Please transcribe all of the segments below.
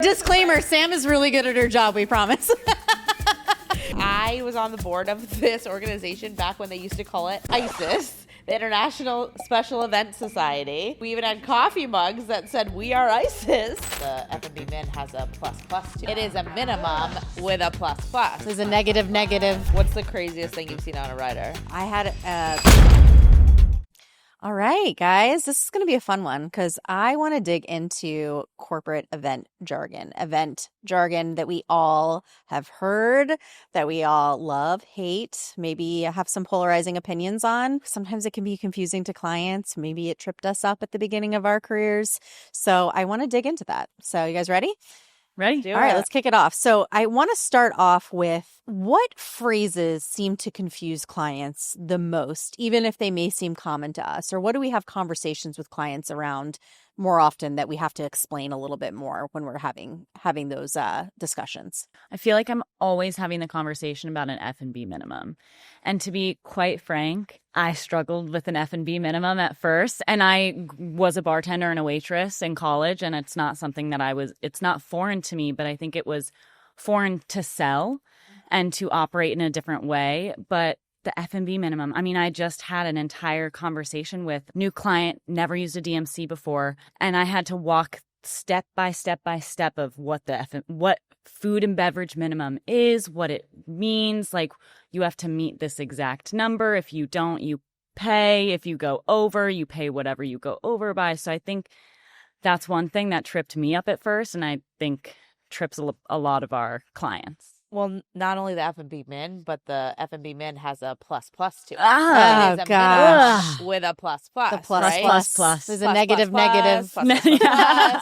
Disclaimer, Sam is really good at her job, we promise. I was on the board of this organization back when they used to call it ISES, the International Special Event Society. We even had coffee mugs that said, "We are ISES." The F&B Min has a plus to it. It is a minimum with a plus. There's a negative. What's the craziest thing you've seen on a rider? I had All right, guys, this is going to be a fun one because I want to dig into corporate event jargon that we all have heard, that we all love, hate, maybe have some polarizing opinions on. Sometimes it can be confusing to clients. Maybe it tripped us up at the beginning of our careers. So I want to dig into that. So you guys ready? Ready? All right, let's kick it off. So I want to start off with what phrases seem to confuse clients the most, even if they may seem common to us, or what do we have conversations with clients around more often that we have to explain a little bit more when we're having those discussions? I feel like I'm always having the conversation about an F&B minimum. And to be quite frank, I struggled with an F&B minimum at first. And I was a bartender and a waitress in college. And it's not something that it's not foreign to me, but I think it was foreign to sell and to operate in a different way. But the F&B minimum, I mean, I just had an entire conversation with new client, never used a DMC before, and I had to walk step by step of what what food and beverage minimum is, what it means. Like, you have to meet this exact number. If you don't, you pay. If you go over, you pay whatever you go over by. So I think that's one thing that tripped me up at first, and I think trips a lot of our clients. Well, not only the F&B Min, but the F&B Min has a plus to it. Oh, it is a gosh. minimum with a plus. The plus, right? plus. There's a Plus, negative.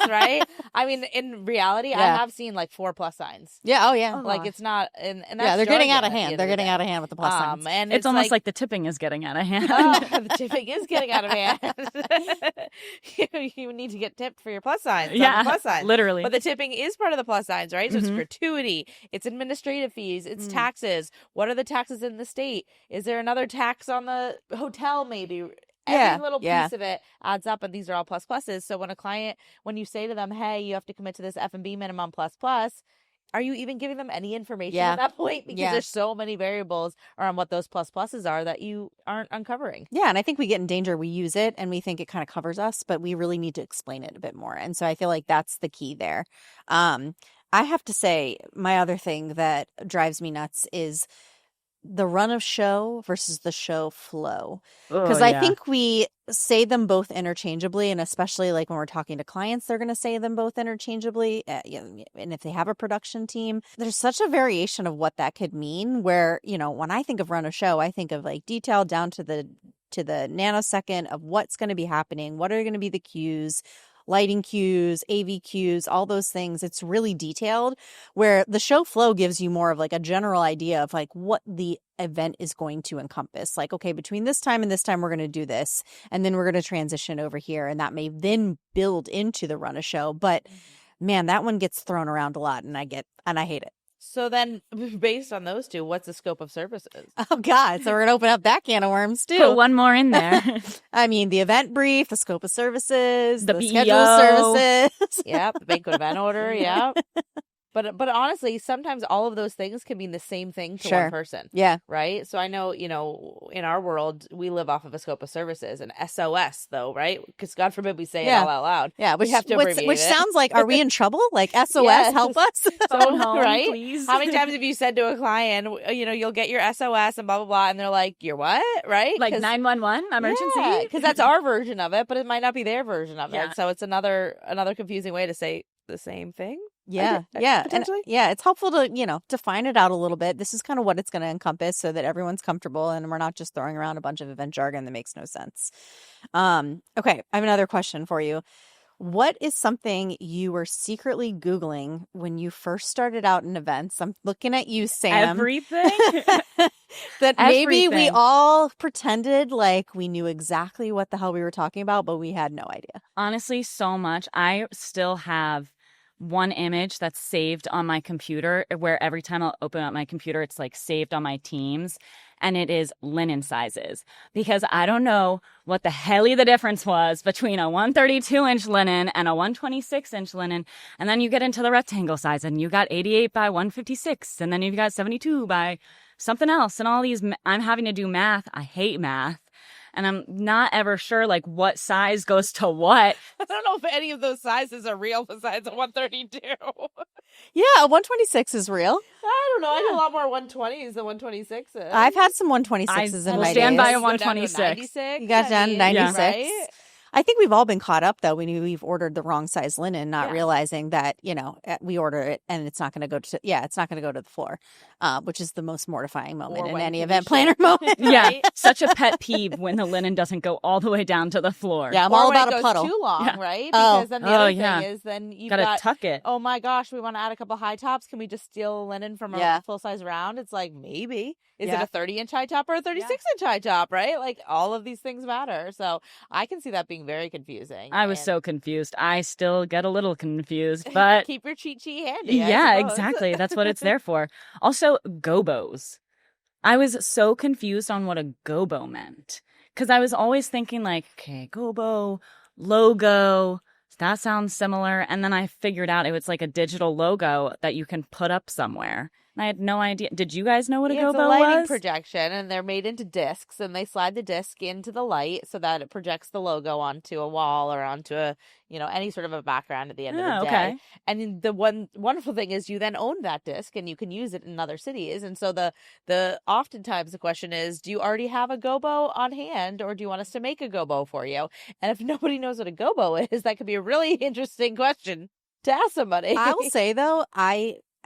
Right? I mean, in reality, I Yeah. have seen like 4 plus signs. Yeah. Oh, yeah. Like, it's not, and that's They're getting out of jargon at the hand. end They're of the getting day. out of hand with the plus signs. And It's almost like the tipping is getting out of hand. the tipping is getting out of hand. You need to get tipped for your plus signs. Yeah, Plus signs. literally. But the tipping is part of the plus signs, right? So it's Mhm. gratuity, it's administrative fees, it's taxes. What are the taxes in the state? Is there another tax on the hotel maybe? Every little piece of it adds up, and these are all pluses. So when you say to them, hey, you have to commit to this F&B minimum plus, are you even giving them any information at that point? Because there's so many variables around what those pluses are that you aren't uncovering. Yeah, and I think we get in danger. We use it and we think it kind of covers us, but we really need to explain it a bit more. And so I feel like that's the key there. I have to say, my other thing that drives me nuts is the run of show versus the show flow. Because I think we say them both interchangeably, and especially like when we're talking to clients, they're going to say them both interchangeably. And if they have a production team, there's such a variation of what that could mean where, when I think of run of show, I think of like detail down to the nanosecond of what's going to be happening, what are going to be the cues, lighting cues, AV cues, all those things. It's really detailed, where the show flow gives you more of like a general idea of like what the event is going to encompass. Like, okay, between this time and this time, we're going to do this, and then we're going to transition over here. And that may then build into the run of show. But man, that one gets thrown around a lot, and I hate it. So then, based on those two, what's the scope of services? Oh, God. So we're going to open up that can of worms, too. Put one more in there. I mean, the event brief, the scope of services, the BEO. schedule of services. Yep, the banquet event order, yep. But honestly, sometimes all of those things can mean the same thing to one person. Yeah. Right? So I know, in our world, we live off of a scope of services, an SOS, though, right? Because God forbid we say it all out loud. Yeah, we have to abbreviate which it. sounds like, are we in trouble? Like, SOS, Yes. help us? Phone home, right? please. How many times have you said to a client, you'll get your SOS and blah, blah, blah, and they're like, you're what? Right? Like 911 emergency? Because that's our version of it, but it might not be their version of Yeah. it. So it's another confusing way to say the same thing. Yeah. Potentially. And it's helpful to, define it out a little bit. This is kind of what it's going to encompass so that everyone's comfortable and we're not just throwing around a bunch of event jargon that makes no sense. Okay. I have another question for you. What is something you were secretly Googling when you first started out in events? I'm looking at you, Sam. Everything? That maybe we Everything. all pretended like we knew exactly what the hell we were talking about, but we had no idea. Honestly, so much. I still have one image that's saved on my computer, where every time I'll open up my computer, it's like saved on my Teams, and it is linen sizes. Because I don't know what the helly the difference was between a 132-inch linen and a 126-inch linen. And then you get into the rectangle size, and you got 88 by 156, and then you've got 72 by something else. And all these, I'm having to do math. I hate math. And I'm not ever sure, like, what size goes to what. I don't know if any of those sizes are real besides a 132. Yeah, a 126 is real. I don't know. I know a lot more 120s than 126s. I've had some 126s in will my stand days. by a 126. You got down to 96. Right? I think we've all been caught up, though, when we've ordered the wrong size linen, not Yeah. realizing that, we order it and it's not going to go to, it's not going to go to the floor, which is the most mortifying moment Or in when any can event we planner ship? moment. Yeah, Right? such a pet peeve when the linen doesn't go all the way down to the floor. Yeah, I'm Or all when about it a goes puddle. too long, Yeah. right? Oh. Because then the Oh, other yeah. thing is then you've Gotta got, tuck it. oh my gosh, we want to add a couple high tops. Can we just steal linen from Yeah. a full-size round? It's like, maybe. Is Yeah. it a 30-inch high top or a 36-inch high top, right? Like, all of these things matter. So I can see that being very confusing. I was And so confused. I still get a little confused, but keep your cheat sheet handy. I yeah, suppose. exactly. That's what it's there for. Also, gobos. I was so confused on what a gobo meant because I was always thinking like, okay, gobo, logo, that sounds similar. And then I figured out it was like a digital logo that you can put up somewhere. And I had no idea. Did you guys know what a It's gobo a lighting was? projection, and they're made into discs, and they slide the disc into the light so that it projects the logo onto a wall or onto a, any sort of a background at the end of Oh, the day. okay. And the one wonderful thing is you then own that disc and you can use it in other cities. And so the oftentimes the question is, do you already have a gobo on hand, or do you want us to make a gobo for you? And if nobody knows what a gobo is, that could be a really interesting question to ask somebody. I will say, though,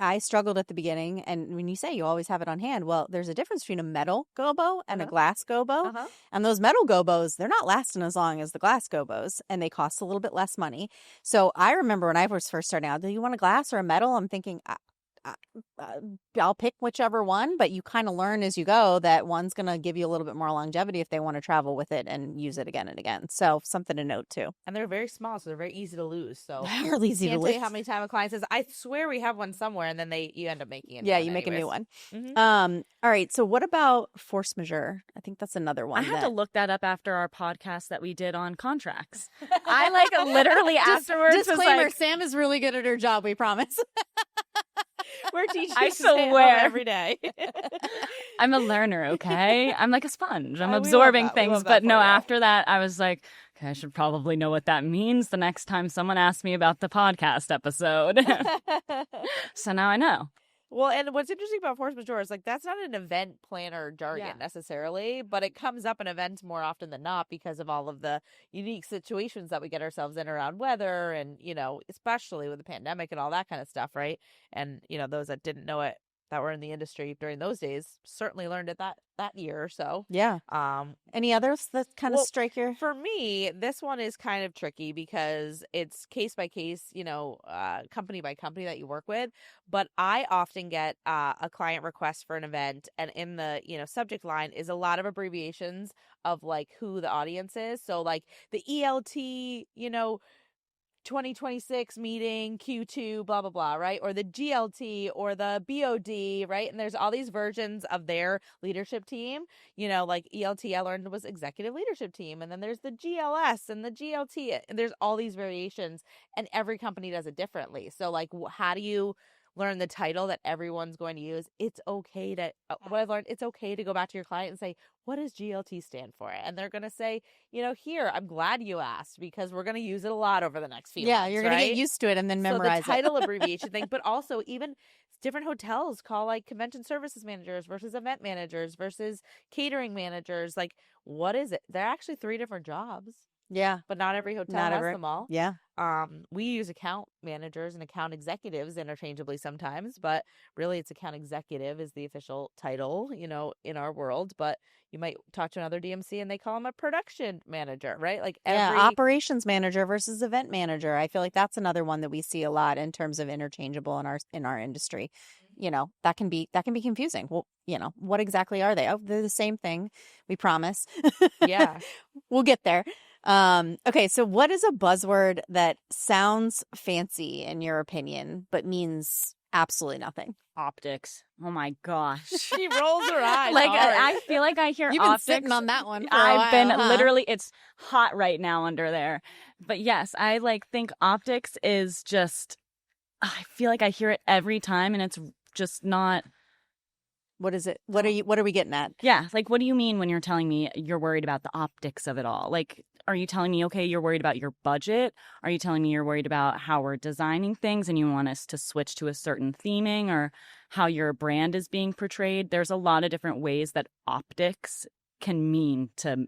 I struggled at the beginning, and when you say you always have it on hand, well, there's a difference between a metal gobo and a glass gobo. And those metal gobos, they're not lasting as long as the glass gobos, and they cost a little bit less money. So I remember when I was first starting out, do you want a glass or a metal? I'm thinking, I'll pick whichever one, but you kind of learn as you go that one's going to give you a little bit more longevity if they want to travel with it and use it again and again. So something to note too. And they're very small, so they're very easy to lose. So They're easy to can't tell lose. you how many times a client says, "I swear we have one somewhere," and then you end up making it. Yeah, you make a new one. Mhm. All right. So what about force majeure? I think that's another one. I had to look that up after our podcast that we did on contracts. I literally afterwards was Disclaimer: like, Sam is really good at her job. We promise. We're teaching I you to stay at home swear. every day. I'm a learner, okay? I'm like a sponge. I'm We love absorbing that. We things. love that But for no, you. after that, I was like, okay, I should probably know what that means the next time someone asks me about the podcast episode. So now I know. Well, and what's interesting about force majeure is like that's not an event planner jargon Yeah. necessarily, but it comes up in events more often than not because of all of the unique situations that we get ourselves in around weather and, especially with the pandemic and all that kind of stuff, right? And, those that didn't know it that were in the industry during those days certainly learned it that year or so. Yeah. Any others that kind of Well, strike your? For me, this one is kind of tricky because it's case by case, company by company that you work with. But I often get a client request for an event, and in the subject line is a lot of abbreviations of like who the audience is. So like the ELT, 2026 meeting Q2 blah blah blah, right? Or the GLT or the BOD, right? And there's all these versions of their leadership team, like ELT I learned was executive leadership team, and then there's the GLS and the GLT, and there's all these variations, and every company does it differently. So like how do you learn the title that everyone's going to use? It's okay to what I've learned, it's okay to go back to your client and say, what does GLT stand for? And they're going to say, here, I'm glad you asked because we're going to use it a lot over the next few months. You're going to get right? used to it and then memorize So the title abbreviation thing, but also even different hotels call like convention services managers versus event managers versus catering managers. Like, what is it? They're actually 3 different jobs. Yeah. But not every hotel Not has every- them all. Yeah. We use account managers and account executives interchangeably sometimes, but really it's account executive is the official title, in our world. But you might talk to another DMC and they call them a production manager, right? Like operations manager versus event manager. I feel like that's another one that we see a lot in terms of interchangeable in our industry. That can be confusing. Well, what exactly are they? Oh, they're the same thing. We promise. Yeah. We'll get there. Okay, so what is a buzzword that sounds fancy in your opinion, but means absolutely nothing? Optics. Oh my gosh. She rolls her eyes. Like hard. I feel like I hear You've been optics. sitting on that one for I've a been while, huh? literally, it's hot right now under there. But yes, I like think optics is just, I feel like I hear it every time and it's just not. What is it? What are we getting at? Yeah, like what do you mean when you're telling me you're worried about the optics of it all? Like, are you telling me, okay, you're worried about your budget? Are you telling me you're worried about how we're designing things and you want us to switch to a certain theming or how your brand is being portrayed? There's a lot of different ways that optics can mean to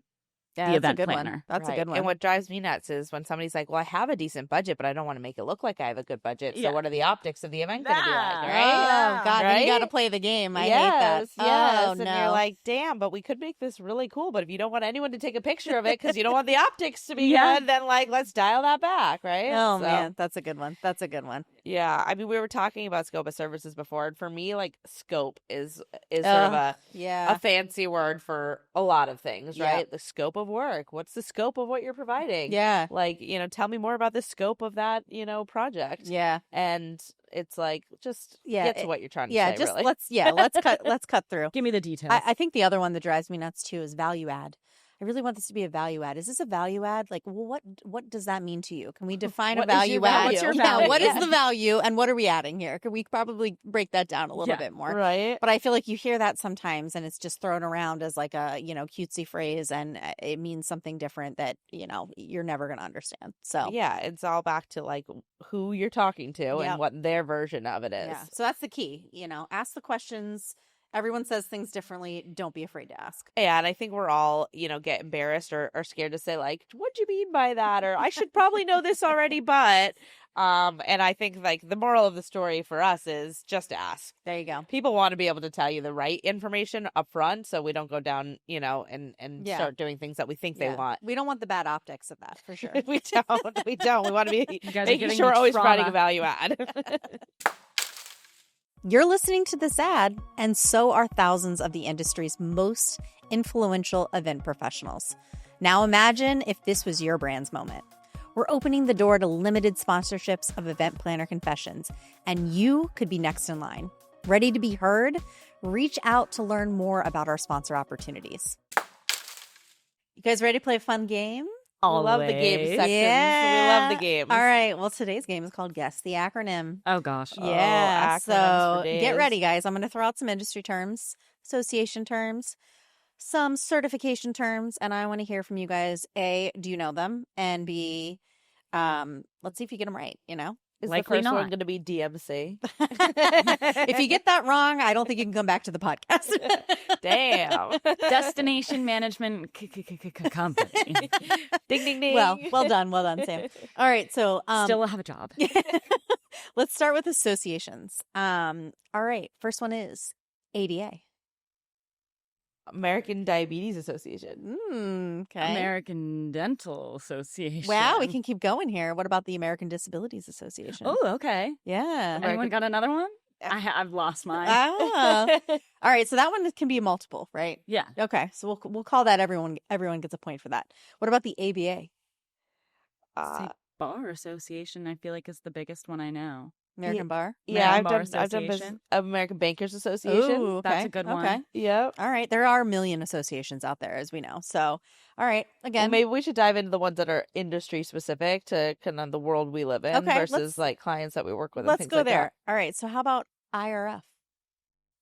Yeah, the that's event a good planner. one. That's Right. a good one. And what drives me nuts is when somebody's like, well, I have a decent budget, but I don't want to make it look like I have a good budget. So Yeah. what are the optics of the event going to be like, Yeah. right? Oh, God, then you got to Right? play the game. I hate Yes, that. yes. Oh, And no. you're like, damn, but we could make this really cool. But if you don't want anyone to take a picture of it because you don't want the optics to be Yeah. good, then like, let's dial that back, right? Oh, So, man, that's a good one. That's a good one. yeah. I mean, we were talking about scope of services before. And for me, like scope is sort of a Yeah. fancy word for a lot of things, Yeah. right? The scope of work. What's the scope of what you're providing? Yeah. Like, tell me more about the scope of that, project. Yeah. And it's like, just Yeah, get to what you're trying to Yeah, say, just really. let's cut through. Give me the details. I think the other one that drives me nuts too is value add. I really want this to be a value add. Is this a value add? Like, well, what does that mean to you? Can we define a What is value your add? value? What's your Yeah, value? what is Yeah. the value and what are we adding here? Could we probably break that down a little Yeah. bit more? Right. But I feel like you hear that sometimes and it's just thrown around as like a, cutesy phrase and it means something different that, you're never going to understand. So, Yeah, it's all back to like who you're talking to Yep. and what their version of it is. yeah. So that's the key, ask the questions. Everyone says things differently. Don't be afraid to ask. Yeah, and I think we're all, get embarrassed or scared to say like, what do you mean by that? Or I should probably know this already, but and I think like the moral of the story for us is just ask. There you go. People want to be able to tell you the right information up front so we don't go down, and Yeah. start doing things that we think they Yeah. want. We don't want the bad optics of that for sure. We don't. We don't. We want to be You guys are making giving sure me we're always trauma. providing a value add. You're listening to this ad, and so are thousands of the industry's most influential event professionals. Now imagine if this was your brand's moment. We're opening the door to limited sponsorships of Event Planner Confessions, and you could be next in line. Ready to be heard? Reach out to learn more about our sponsor opportunities. You guys ready to play a fun game? We love the game Always. sections. We love the games. All right. Well, today's game is called Guess the Acronym. Oh gosh. Yeah. acronyms So for get days. ready, guys. I'm going to throw out some industry terms, association terms, some certification terms, and I want to hear from you guys. A, do you know them? And B, let's see if you get them right. Is Likely the first one not. going to be DMC? If you get that wrong, I don't think you can come back to the podcast. Damn. Destination management company. Ding, ding, ding. well done, Sam. All right. So Still have a job. let's start with associations. All right. First one is ADA. American Diabetes Association. Okay. American Dental Association. Wow, we can keep going here. What about the American Disabilities Association? Oh, okay. yeah. Anyone got another one? I've lost mine. Ah. All right, so that one can be multiple, right? Yeah. Okay, so we'll call that everyone gets a point for that. What about the ABA? Say Bar Association, I feel like is the biggest one I know. American Bar? Yeah, American Bar I've done Association. American Bankers Association. Ooh, okay. That's a good one. Okay. Yep. All right, there are a million associations out there, as we know. So, all right, Well, again, maybe we should dive into the ones that are industry specific to kind of the world we live in Okay, versus like clients that we work with. And let's things go like there. that. All right, so how about IRF?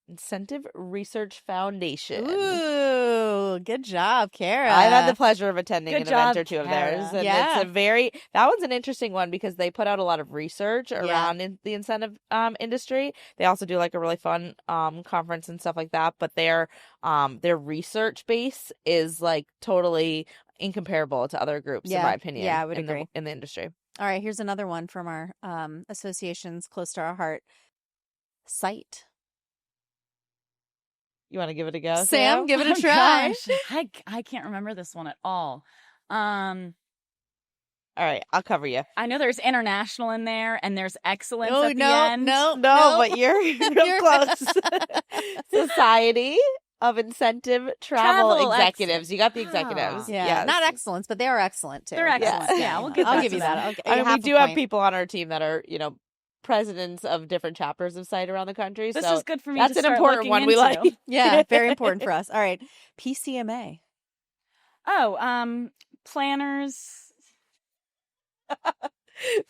Incentive Research Foundation. Ooh, good job, Cara. I've had the pleasure of attending Good an event job, or two of Cara. theirs. And Yeah. that one's an interesting one because they put out a lot of research around the incentive industry. They also do like a really fun conference and stuff like that. But their research base is like totally incomparable to other groups, in my opinion. Yeah, I would in agree. in the industry. All right, here's another one from our associations close to our heart. Site. You want to give it a go, Sam, give it a Oh, try. gosh. I can't remember this one at all. All right, I'll cover you. I know there's international in there and there's excellence Oh, at the end. no, No, but you're real close. Society of Incentive Travel Executives. You got the Ah. executives. Yeah, Yes. not excellence, but they are excellent too. They're excellent. Yeah. We'll give I'll that give to you them. that. Okay, I mean, we half a do have point. people on our team that are, presidents of different chapters of site around the country. This so is good for me. that's to an start important looking one we into. like. Yeah, very important for us. All right, PCMA. Oh, planners.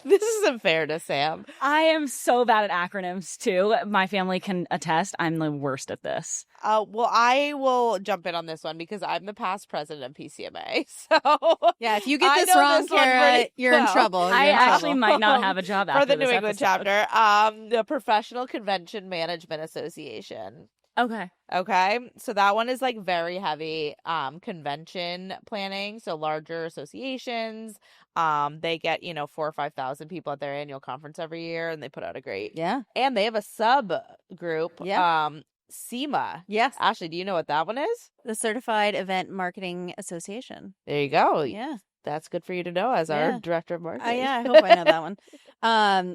This isn't fair to Sam. I am so bad at acronyms too. My family can attest. I'm the worst at this. Well, I will jump in on this one because I'm the past president of PCMA. So Yeah, if you get I this know wrong, this one Kara, pretty you're in well. trouble. I You're in actually trouble. might not have a job for after the this New England episode. chapter. The Professional Convention Management Association. Okay. Okay, so that one is like very heavy convention planning. So larger associations, they get 4,000 or 5,000 people at their annual conference every year, and they put out a great. Yeah. And they have a sub group. Yeah. SEMA. Yes. Ashley, do you know what that one is? The Certified Event Marketing Association. There you go. Yeah. That's good for you to know as our director of marketing. Yeah, I hope I know that one.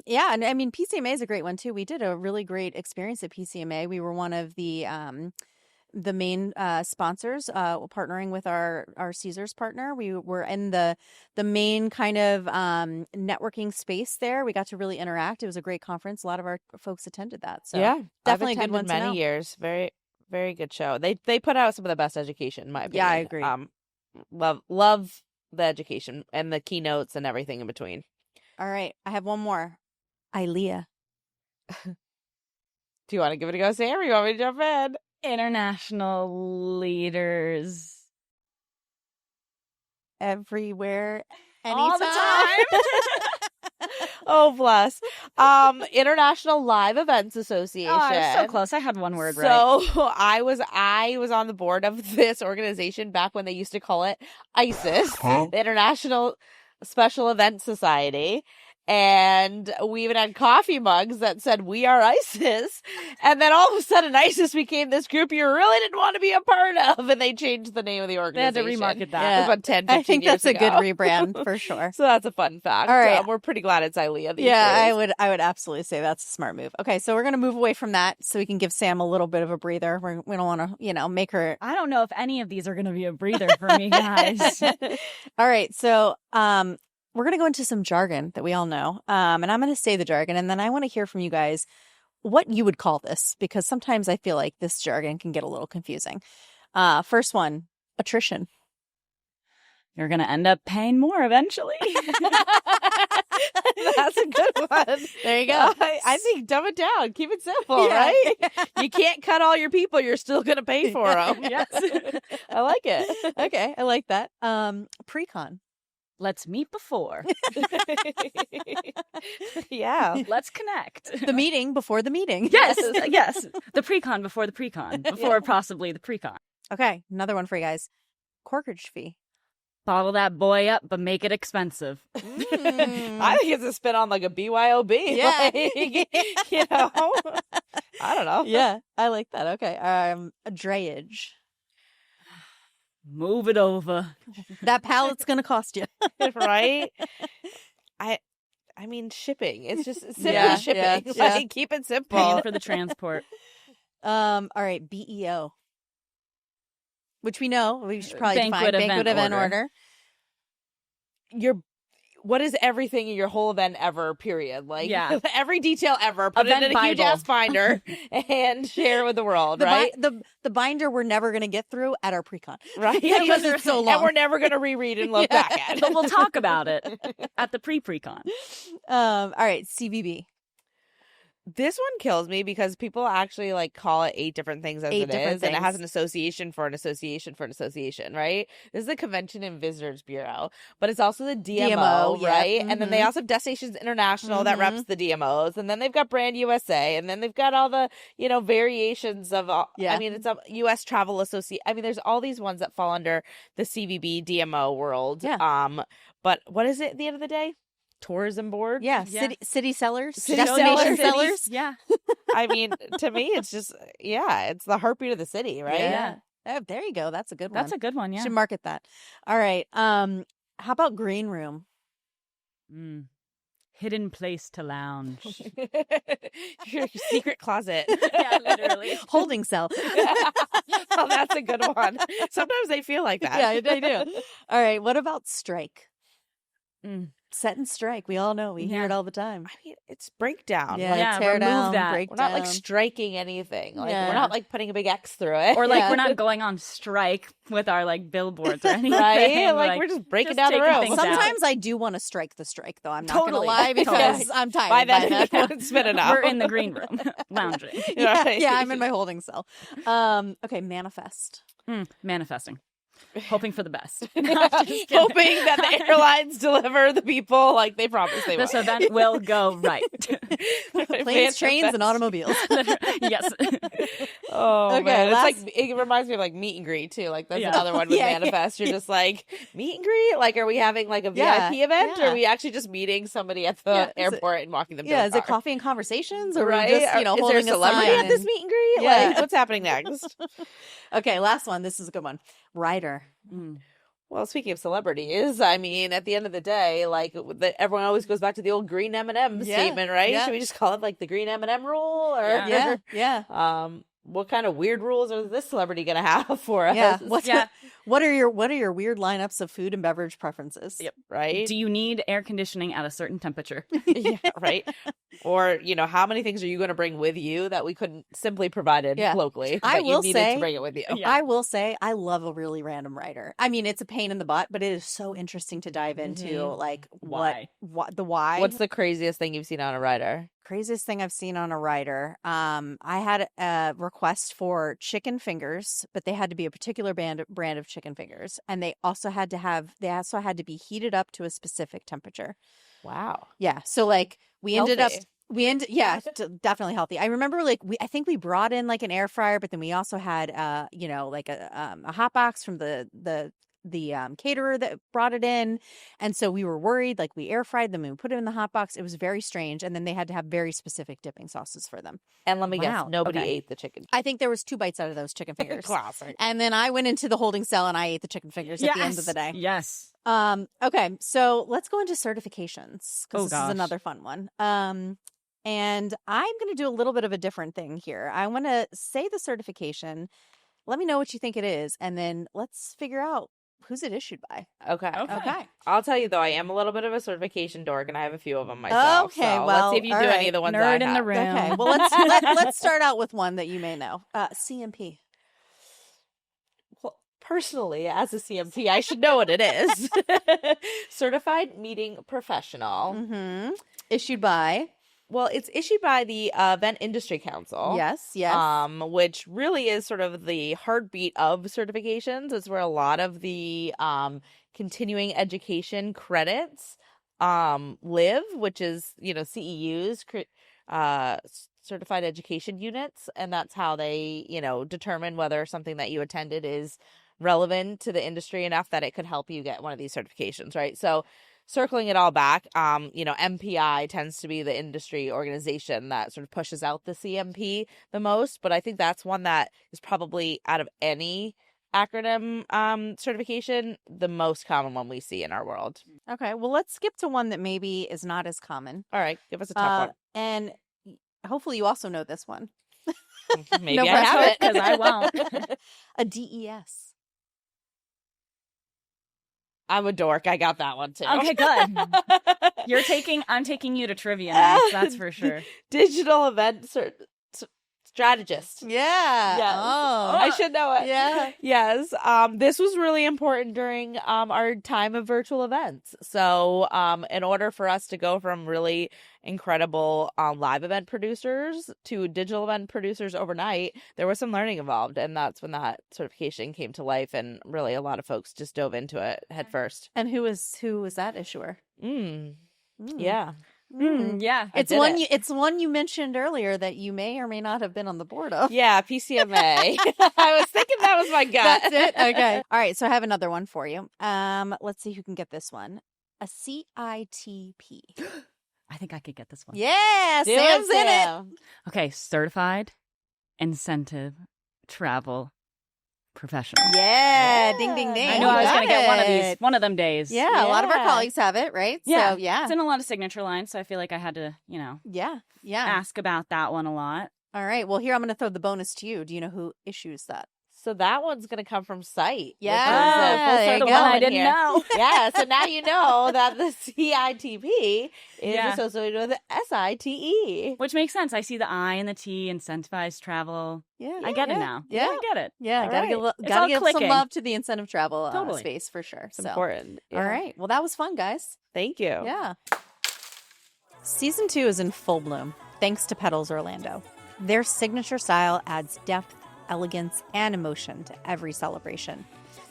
Yeah, and I mean PCMA is a great one too. We did a really great experience at PCMA. We were one of the main sponsors, partnering with our Caesars partner. We were in the main kind of networking space there. We got to really interact. It was a great conference. A lot of our folks attended that. So yeah, definitely I've a good one attended to know. many years. Very, very good show. They put out some of the best education, in my opinion. Yeah, I agree. Love the education and the keynotes and everything in between. All right, I have one more. ILEA. Do you want to give it a go, Sam, or you want me to jump in? International leaders. Everywhere, anytime. All the time. Oh, bless. International Live Events Association. Oh, I was so close. I had one word right. So I was on the board of this organization back when they used to call it ISES, the International Special Event Society. And we even had coffee mugs that said, "We are ISIS." And then all of a sudden, ISIS became this group you really didn't want to be a part of. And they changed the name of the They had organization. to remarket that. It was about 10, 15 I think that's years a good ago. rebrand for sure. So that's a fun fact. All right. We're pretty glad it's ILEA these Yeah, days. I would absolutely say that's a smart move. Okay, so we're going to move away from that so we can give Sam a little bit of a breather. We don't want to, make her. I don't know if any of these are going to be a breather for me, guys. All right, so we're going to go into some jargon that we all know. And I'm going to say the jargon, and then I want to hear from you guys what you would call this, because sometimes I feel like this jargon can get a little confusing. First one, attrition. You're going to end up paying more eventually. That's a good one. There you go. I think dumb it down. Keep it simple, Yeah. right? You can't cut all your people. You're still going to pay for them. Yes. I like it. Okay, I like that. Pre-con. Let's meet before. Yeah. Let's connect. The meeting before the meeting. Yes. The pre-con before the pre-con. Before possibly the pre-con. Okay, another one for you guys. Corkage fee. Bottle that boy up, but make it expensive. I think it's a spin on like a BYOB. Yeah. I don't know. Yeah, I like that. Okay. A drayage. Move it over. That pallet's going to cost you. Right? I mean, shipping. It's just simply Yeah, shipping. yeah. Like, keep it simple. Paying for the transport. All right, BEO. Which we know. We should probably Banquet define banquet event order. What is everything in your whole event ever, period? Like, Yeah. every detail ever. Put Event it in a huge Bible. ass binder and share it with the world, The, right? the binder we're never going to get through at our pre-con. Right? Because it's so long. And we're never going to reread and look back at it. But we'll talk about it at the pre-pre-con. All right, CVB. This one kills me because people actually like call it 8 different things as 8 it different is, and it has things. an association for an association for an association, right? This is the Convention and Visitors Bureau, but it's also the DMO, yeah. right? And then they Mhm. also have Destinations International that reps the DMOs, and then they've got Brand USA, and then they've got all the variations of. Yeah. I mean, it's a U.S. Travel Association. I mean, there's all these ones that fall under the CVB DMO world. Yeah. But what is it at the end of the day? Tourism board. Yeah, Yeah. city sellers, City destination sellers. sellers. Yeah. I mean, to me, it's just, it's the heartbeat of the city, right? Yeah. Oh, there you go. That's a good one. That's a good one, yeah. Should market that. All right. How about green room? hidden place to lounge. Your secret closet. Yeah, literally. Holding cell. Oh, that's a good one. Sometimes they feel like that. Yeah, they do. All right. What about strike? Mm. Set and strike. We all know. We hear it all the time. I mean, it's breakdown. Yeah, Like, Yeah, tear remove down, that. break we're not like down. striking anything. Like Yeah. we're not like putting a big X through it. Or like Yeah. we're not going on strike with our like billboards or anything. right? Like we're just breaking down the taking room. things out. Sometimes I do want to strike the strike, though. I'm not going to Totally. lie because I'm tired By by then, that. it's been enough. We're in the green room lounging. Yeah, Right. yeah, I'm in my holding cell. Okay, manifest. Manifesting. Hoping for the best. No, just kidding. Hoping that the airlines deliver the people like they promised they would. This event will go right. Planes, trains, and automobiles. Yes. Oh Okay, man, last- it's like it reminds me of like meet and greet too. Like that's Yeah. another one with Yeah, manifest. You're just like meet and greet. Like, are we having like a Yeah, VIP event, or yeah. are we actually just meeting somebody at the Yeah, is it- airport and walking them? Yeah, to is the it car? coffee and conversations, or Right? we just Is there holding a celebrity sign at this and- meet and greet? Yeah. Like, what's happening next? Okay, last one. This is a good one. Rider. Well, speaking of celebrities, I mean, at the end of the day, like everyone always goes back to the old green M&M Yeah, statement, right? yeah. Should we just call it like the green M&M rule, or Yeah. Yeah. what kind of weird rules is this celebrity gonna have for us? Yeah. Yeah. What are your weird lineups of food and beverage preferences? Yep, right. Do you need air conditioning at a certain temperature? Yeah, right. Or how many things are you going to bring with you that we couldn't simply provided Yeah. locally? I but will you needed say- to bring it with you. Yeah. I will say I love a really random writer. I mean, it's a pain in the butt, but it is so interesting to dive into Mhm. like Why? what the why. What's the craziest thing you've seen on a rider? craziest thing I've seen on a rider? I had a request for chicken fingers, but they had to be a particular brand of chicken fingers, and they also had to be heated up to a specific temperature. Wow. Yeah. So like Healthy. definitely healthy. I remember like I think we brought in like an air fryer, but then we also had like a hot box from the caterer that brought it in, and so we were worried. Like we air fried them and we put it in the hot box. It was very strange, and then they had to have very specific dipping sauces for them. And let me guess, Wow. nobody Okay. ate the chicken. I think there was 2 bites out of those chicken fingers. Classic. And then I went into the holding cell and I ate the chicken fingers at the end of the day. Yes. Okay, so let's go into certifications because Oh, this gosh. is another fun one. And I'm going to do a little bit of a different thing here. I want to say the certification. Let me know what you think it is, and then let's figure out who's it issued by. Okay. Okay. I'll tell you though, I am a little bit of a certification dork, and I have a few of them myself. Okay, so well, let's see if you do all any right. of the ones Nerd I in the have. room. Okay. Well, let's start out with one that you may know. CMP. Well, personally, as a CMP, I should know what it is. Certified Meeting Professional. Mm-hmm. Issued by. Well, it's issued by the Event Industry Council. Yes. Which really is sort of the heartbeat of certifications. It's where a lot of the continuing education credits live, which is, CEUs, certified education units, and that's how they, determine whether something that you attended is relevant to the industry enough that it could help you get one of these certifications, right? So circling it all back, MPI tends to be the industry organization that sort of pushes out the CMP the most, but I think that's one that is probably out of any acronym certification, the most common one we see in our world. Okay. Well, let's skip to one that maybe is not as common. All right, give us a tough And hopefully you also know this one. one. Maybe no I have pressure. it. because I won't. A DES. I'm a dork. I got that one too. Okay, good. I'm taking you to trivia nights, that's for sure. Digital event strategist. Yeah. Yes. Oh. I should know it. Yeah. Yes. This was really important during our time of virtual events. So in order for us to go from really incredible live event producers to digital event producers overnight, there was some learning involved. And that's when that certification came to life. And really a lot of folks just dove into it head first. And who was that issuer? Yeah. Yeah. It's did one it. it's one you mentioned earlier that you may or may not have been on the board of. Yeah, PCMA. I was thinking that was my gut. That's it. Okay. All right. So I have another one for you. Let's see who can get this one. A CITP. I think I could get this one. Yeah, Do Sam's in it. Sam. Okay, certified incentive travel professional. Yeah. Ding, ding, ding. I knew I was going to get one of them days. Yeah. A lot of our colleagues have it, right? Yeah. So, yeah. It's in a lot of signature lines, so I feel like I had to, Yeah. ask about that one a lot. All right. Well, here I'm going to throw the bonus to you. Do you know who issues that? So that one's going to come from Site. Yeah, full circle the one I moment didn't here. know. Yeah, so now you know that the CITP is associated with SITE. Which makes sense. I see the I and the T, incentivized travel. Yeah. I get it now. Yeah. I get it. Yeah. All Gotta right. give some clicking. love to the incentive travel Totally. space for sure. It's important. All right. Well, that was fun, guys. Thank you. Yeah. Season 2 is in full bloom, thanks to Petals Orlando. Their signature style adds depth, elegance, and emotion to every celebration.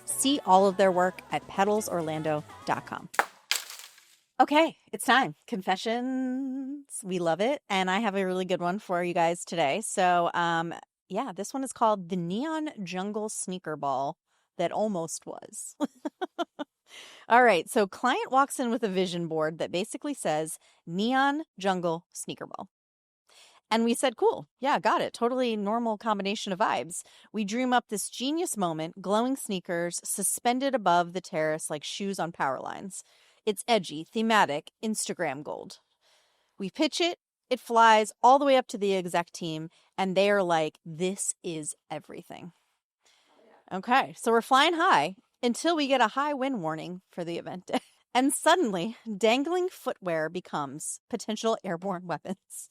See all of their work at petalsorlando.com. Okay, it's time. Confessions. We love it. And I have a really good one for you guys today. So, this one is called The Neon Jungle Sneaker Ball That Almost Was. All right, so client walks in with a vision board that basically says Neon Jungle Sneaker Ball. And we said, cool. Yeah, got it. Totally normal combination of vibes. We dream up this genius moment, glowing sneakers suspended above the terrace like shoes on power lines. It's edgy, thematic, Instagram gold. We pitch it. It flies all the way up to the exec team. And they are like, this is everything. Okay, so we're flying high until we get a high wind warning for the event day. And suddenly, dangling footwear becomes potential airborne weapons.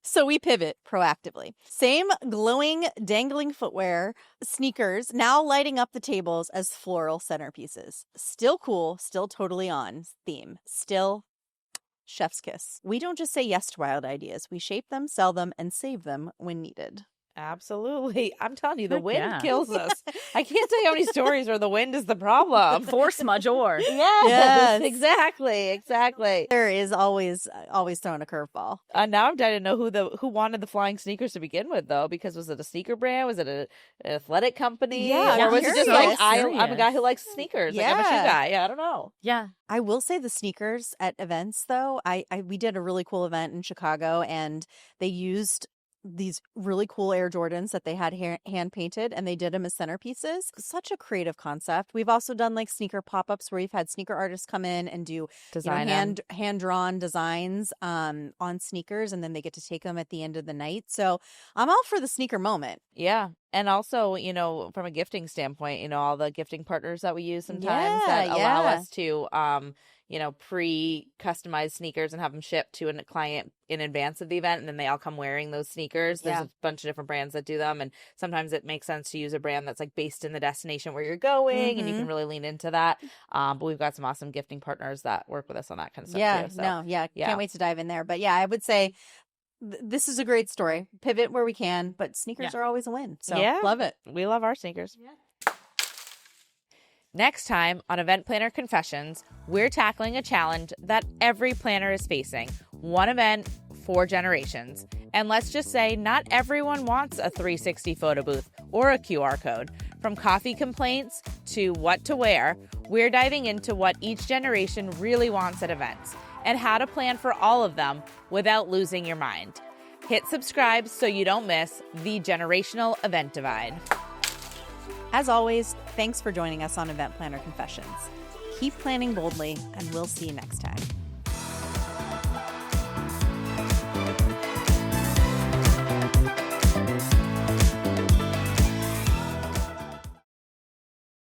So we pivot proactively. Same glowing, dangling footwear, sneakers, now lighting up the tables as floral centerpieces. Still cool, still totally on theme. Still chef's kiss. We don't just say yes to wild ideas. We shape them, sell them, and save them when needed. Absolutely. I'm telling you, the Heck wind yeah. kills us. I can't tell you how many stories where the wind is the problem. Force majeure. Yes, exactly. There is always throwing a curveball. Now I'm dying to know who wanted the flying sneakers to begin with, though, because was it a sneaker brand? Was it an athletic company? Yeah, or was it just like I'm a curious. guy who likes sneakers? Like I'm a shoe guy. Yeah, I don't know. Yeah. I will say the sneakers at events, though. We did a really cool event in Chicago, and they used these really cool Air Jordans that they had hand painted, and they did them as centerpieces. Such a creative concept. We've also done like sneaker pop-ups where we've had sneaker artists come in and do hand drawn designs on sneakers, and then they get to take them at the end of the night. So I'm all for the sneaker moment. Yeah. And also, from a gifting standpoint, all the gifting partners that we use sometimes that allow us to pre-customize sneakers and have them shipped to a client in advance of the event, and then they all come wearing those sneakers. There's a bunch of different brands that do them, and sometimes it makes sense to use a brand that's like based in the destination where you're going, and you can really lean into that. But we've got some awesome gifting partners that work with us on that kind of stuff too. So, Can't wait to dive in there. But yeah, I would say this is a great story. Pivot where we can, but sneakers are always a win. So love it. We love our sneakers. Yeah. Next time on Event Planner Confessions, we're tackling a challenge that every planner is facing. One event, 4 generations. And let's just say not everyone wants a 360 photo booth or a QR code. From coffee complaints to what to wear, we're diving into what each generation really wants at events and how to plan for all of them without losing your mind. Hit subscribe so you don't miss the generational event divide. As always, thanks for joining us on Event Planner Confessions. Keep planning boldly, and we'll see you next time.